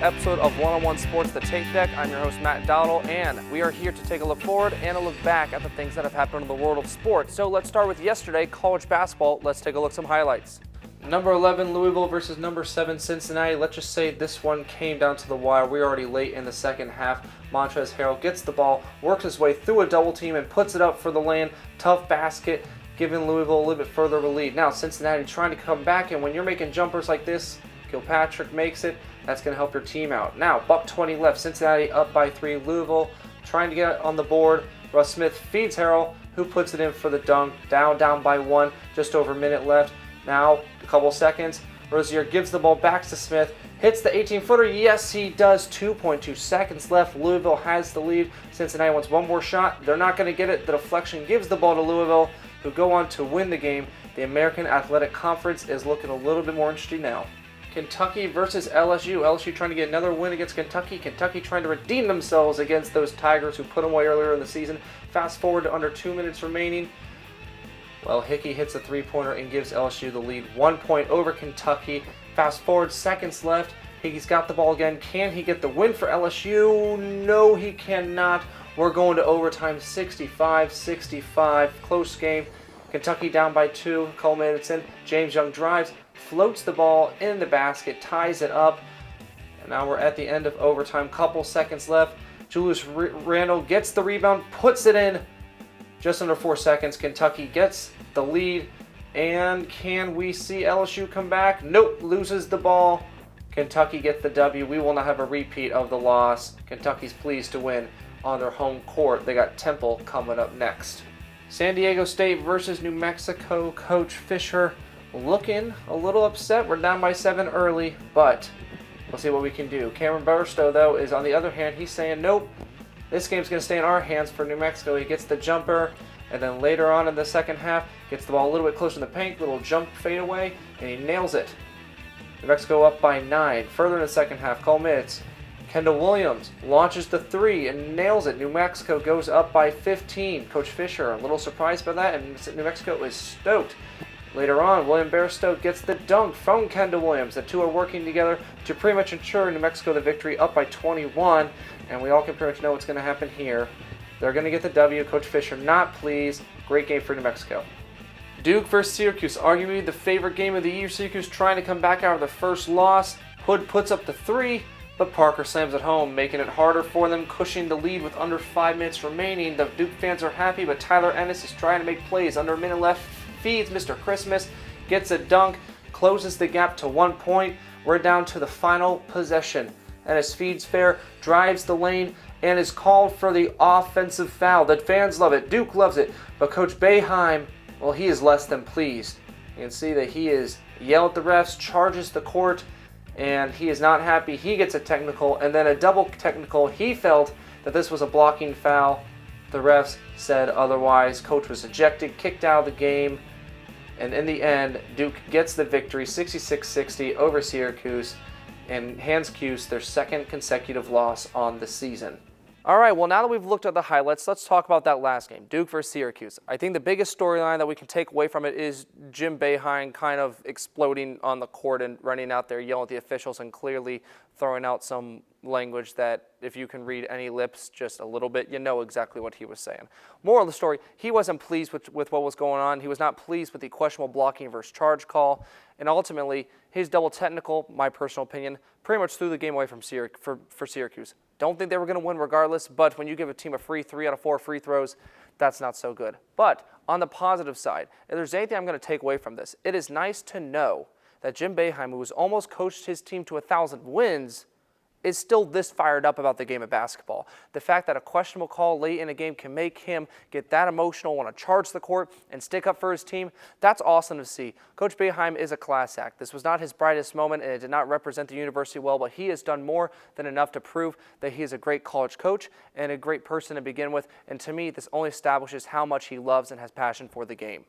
episode of One-on-One Sports, The Tape Deck. I'm your host, Matt Dowdle, and we are here to take a look forward and a look back at the things that have happened in the world of sports. So let's start with yesterday, college basketball. Let's take a look at some highlights. Number 11, Louisville versus number 7, Cincinnati. Let's just say this one came down to the wire. We're already late in the second half. Montrezl Harrell gets the ball, works his way through a double team, and puts it up for the lane. Tough basket, giving Louisville a little bit further of a lead. Now Cincinnati trying to come back, and when you're making jumpers like this, Kilpatrick makes it. That's going to help your team out. Now, $1:20 left. Cincinnati up by 3. Louisville trying to get on the board. Russ Smith feeds Harrell, who puts it in for the dunk. Down by 1. Just over a minute left. Now, a couple seconds. Rozier gives the ball back to Smith. Hits the 18-footer. Yes, he does. 2.2 seconds left. Louisville has the lead. Cincinnati wants one more shot. They're not going to get it. The deflection gives the ball to Louisville, who go on to win the game. The American Athletic Conference is looking a little bit more interesting now. Kentucky versus LSU. LSU trying to get another win against Kentucky. Kentucky trying to redeem themselves against those Tigers who put them away earlier in the season. Fast forward to under 2 minutes remaining. Well, Hickey hits a three-pointer and gives LSU the lead. 1 point over Kentucky. Fast forward, seconds left. Hickey's got the ball again. Can he get the win for LSU? No, he cannot. We're going to overtime, 65-65. Close game. Kentucky down by 2. A couple minutes in. James Young drives, floats the ball in the basket, ties it up. And now we're at the end of overtime. Couple seconds left. Julius Randle gets the rebound, puts it in. Just under 4 seconds. Kentucky gets the lead. And can we see LSU come back? Nope, loses the ball. Kentucky gets the W. We will not have a repeat of the loss. Kentucky's pleased to win on their home court. They got Temple coming up next. San Diego State versus New Mexico. Coach Fisher looking a little upset. We're down by 7 early, but we'll see what we can do. Cameron Burstow, though, is on the other hand. He's saying, nope, this game's going to stay in our hands for New Mexico. He gets the jumper, and then later on in the second half, gets the ball a little bit closer to the paint, little jump fadeaway, and he nails it. New Mexico up by 9. Further in the second half, couple minutes. Kendall Williams launches the 3 and nails it. New Mexico goes up by 15. Coach Fisher a little surprised by that, and New Mexico is stoked. Later on, William Bairstow gets the dunk from Kendall Williams. The two are working together to pretty much ensure New Mexico the victory, up by 21. And we all can pretty much know what's going to happen here. They're going to get the W. Coach Fisher not pleased. Great game for New Mexico. Duke versus Syracuse, arguably the favorite game of the year. Syracuse trying to come back out of the first loss. Hood puts up the 3. But Parker slams it home, making it harder for them, cushioning the lead with under 5 minutes remaining. The Duke fans are happy, but Tyler Ennis is trying to make plays. Under a minute left, feeds Mr. Christmas, gets a dunk, closes the gap to 1 point. We're down to the final possession. Ennis feeds fair, drives the lane, and is called for the offensive foul. The fans love it. Duke loves it. But Coach Boeheim, well, he is less than pleased. You can see that he is yelling at the refs, charges the court, and he is not happy. He gets a technical and then a double technical. He felt that this was a blocking foul. The refs said otherwise. Coach was ejected, kicked out of the game, and in the end, Duke gets the victory, 66-60 over Syracuse, and hands Cuse their second consecutive loss on the season. All right, well, now that we've looked at the highlights, let's talk about that last game, Duke versus Syracuse. I think the biggest storyline that we can take away from it is Jim Boeheim kind of exploding on the court and running out there, yelling at the officials and clearly throwing out some language that if you can read any lips just a little bit, you know exactly what he was saying. Moral of the story, he wasn't pleased with what was going on. He was not pleased with the questionable blocking versus charge call. And ultimately, his double technical, my personal opinion, pretty much threw the game away from for Syracuse. Don't think they were going to win regardless, but when you give a team a free 3 out of 4 free throws, that's not so good. But on the positive side, if there's anything I'm going to take away from this, it is nice to know that Jim Boeheim, who has almost coached his team to 1,000 wins, is still this fired up about the game of basketball. The fact that a questionable call late in a game can make him get that emotional, want to charge the court and stick up for his team, that's awesome to see. Coach Boeheim is a class act. This was not his brightest moment, and it did not represent the university well, but he has done more than enough to prove that he is a great college coach and a great person to begin with, and to me, this only establishes how much he loves and has passion for the game.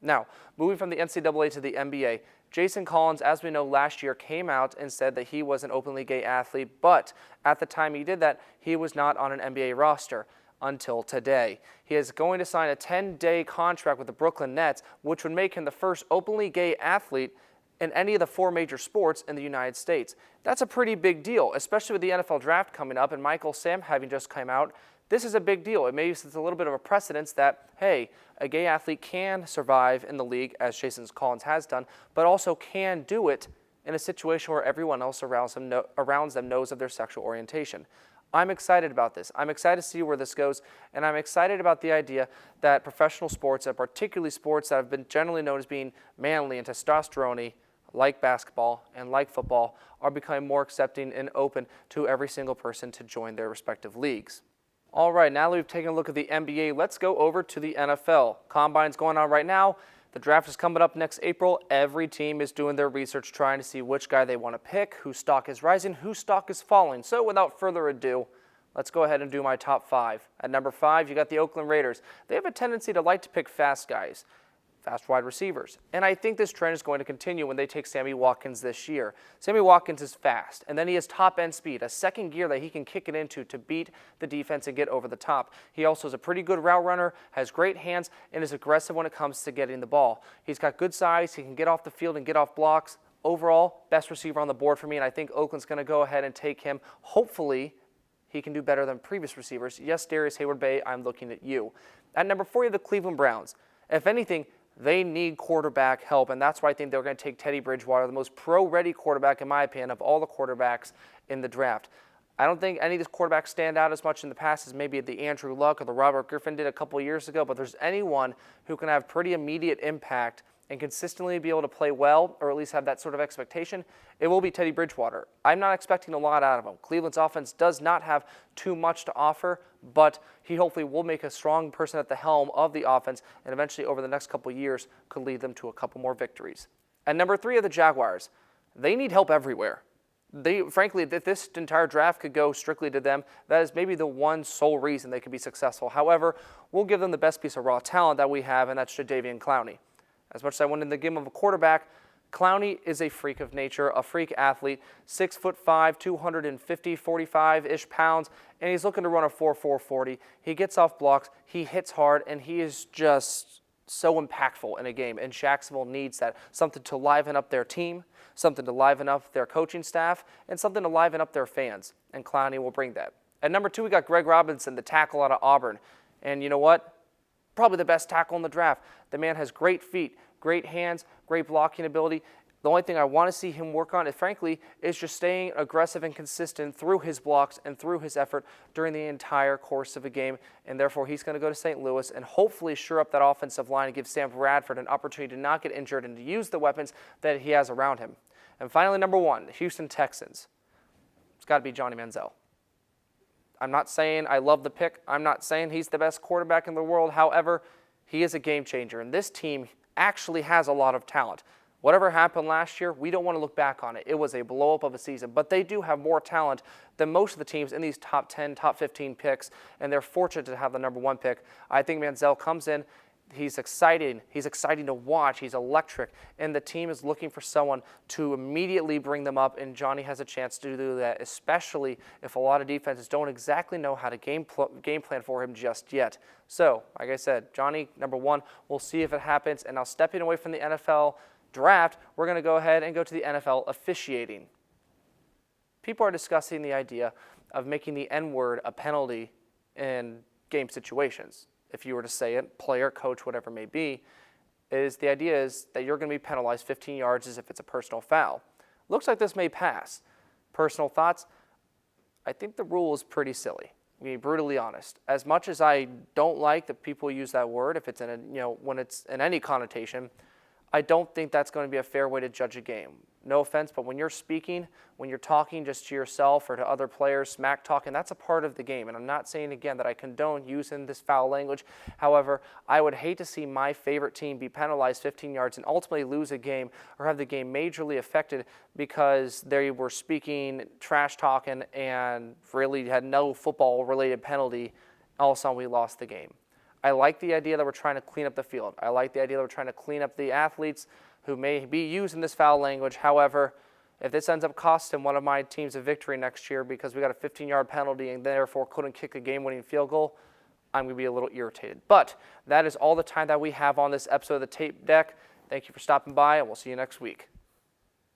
Now, moving from the NCAA to the NBA, Jason Collins, as we know, last year came out and said that he was an openly gay athlete, but at the time he did that, he was not on an NBA roster until today. He is going to sign a 10-day contract with the Brooklyn Nets, which would make him the first openly gay athlete in any of the 4 major sports in the United States. That's a pretty big deal, especially with the NFL draft coming up and Michael Sam having just come out. This is a big deal. It maybe sets a little bit of a precedence that, hey, a gay athlete can survive in the league, as Jason Collins has done, but also can do it in a situation where everyone else around them knows of their sexual orientation. I'm excited about this. I'm excited to see where this goes, and I'm excited about the idea that professional sports, and particularly sports that have been generally known as being manly and testosterone-y, like basketball and like football, are becoming more accepting and open to every single person to join their respective leagues. All right, now that we've taken a look at the NBA, let's go over to the NFL. Combine's going on right now. The draft is coming up next April. Every team is doing their research, trying to see which guy they want to pick, whose stock is rising, whose stock is falling. So without further ado, let's go ahead and do my top 5. At number 5, you got the Oakland Raiders. They have a tendency to like to pick fast guys, fast wide receivers. And I think this trend is going to continue when they take Sammy Watkins this year. Sammy Watkins is fast, and then he has top-end speed, a second gear that he can kick it into to beat the defense and get over the top. He also is a pretty good route runner, has great hands, and is aggressive when it comes to getting the ball. He's got good size, he can get off the field and get off blocks. Overall, best receiver on the board for me, and I think Oakland's going to go ahead and take him. Hopefully, he can do better than previous receivers. Yes, Darius Hayward-Bay, I'm looking at you. At number 4, you have the Cleveland Browns. If anything, they need quarterback help, and that's why I think they're going to take Teddy Bridgewater, the most pro-ready quarterback, in my opinion, of all the quarterbacks in the draft. I don't think any of these quarterbacks stand out as much in the past as maybe the Andrew Luck or the Robert Griffin did a couple of years ago, but there's anyone who can have pretty immediate impact and consistently be able to play well, or at least have that sort of expectation, it will be Teddy Bridgewater. I'm not expecting a lot out of him. Cleveland's offense does not have too much to offer, but he hopefully will make a strong person at the helm of the offense, and eventually over the next couple of years could lead them to a couple more victories. At number 3 are the Jaguars. They need help everywhere. Frankly, if this entire draft could go strictly to them, that is maybe the one sole reason they could be successful. However, we'll give them the best piece of raw talent that we have, and that's Jadeveon Clowney. As much as I wanted to give him a quarterback, Clowney is a freak of nature, a freak athlete, 6'5", 250, 45-ish pounds, and he's looking to run a 4.4 40. He gets off blocks, he hits hard, and he is just so impactful in a game. And Jacksonville needs that, something to liven up their team, something to liven up their coaching staff, and something to liven up their fans. And Clowney will bring that. At number 2, we got Greg Robinson, the tackle out of Auburn. And you know what? Probably the best tackle in the draft. The man has great feet, great hands, great blocking ability. The only thing I want to see him work on, frankly, is just staying aggressive and consistent through his blocks and through his effort during the entire course of a game. And therefore, he's going to go to St. Louis and hopefully shore up that offensive line and give Sam Bradford an opportunity to not get injured and to use the weapons that he has around him. And finally, number 1, the Houston Texans. It's got to be Johnny Manziel. I'm not saying I love the pick. I'm not saying he's the best quarterback in the world. However, he is a game changer, and this team actually has a lot of talent. Whatever happened last year, we don't want to look back on it. It was a blow-up of a season, but they do have more talent than most of the teams in these top 10, top 15 picks, and they're fortunate to have the number 1 pick. I think Manziel comes in. He's exciting. He's exciting to watch. He's electric. And the team is looking for someone to immediately bring them up, and Johnny has a chance to do that, especially if a lot of defenses don't exactly know how to game plan for him just yet. So, like I said, Johnny, number 1, we'll see if it happens. And now stepping away from the NFL draft, we're going to go ahead and go to the NFL officiating. People are discussing the idea of making the N-word a penalty in game situations. If you were to say it, player, coach, whatever it may be, the idea is that you're going to be penalized 15 yards as if it's a personal foul. Looks like this may pass. Personal thoughts? I think the rule is pretty silly. To be brutally honest. As much as I don't like that people use that word, if it's in when it's in any connotation, I don't think that's going to be a fair way to judge a game. No offense, but when you're speaking, when you're talking just to yourself or to other players, smack talking, that's a part of the game. And I'm not saying, again, that I condone using this foul language. However, I would hate to see my favorite team be penalized 15 yards and ultimately lose a game or have the game majorly affected because they were speaking, trash talking, and really had no football-related penalty. All of a sudden, we lost the game. I like the idea that we're trying to clean up the field. I like the idea that we're trying to clean up the athletes who may be using this foul language. However, if this ends up costing one of my teams a victory next year because we got a 15-yard penalty and therefore couldn't kick a game-winning field goal, I'm going to be a little irritated. But that is all the time that we have on this episode of the Tape Deck. Thank you for stopping by, and we'll see you next week.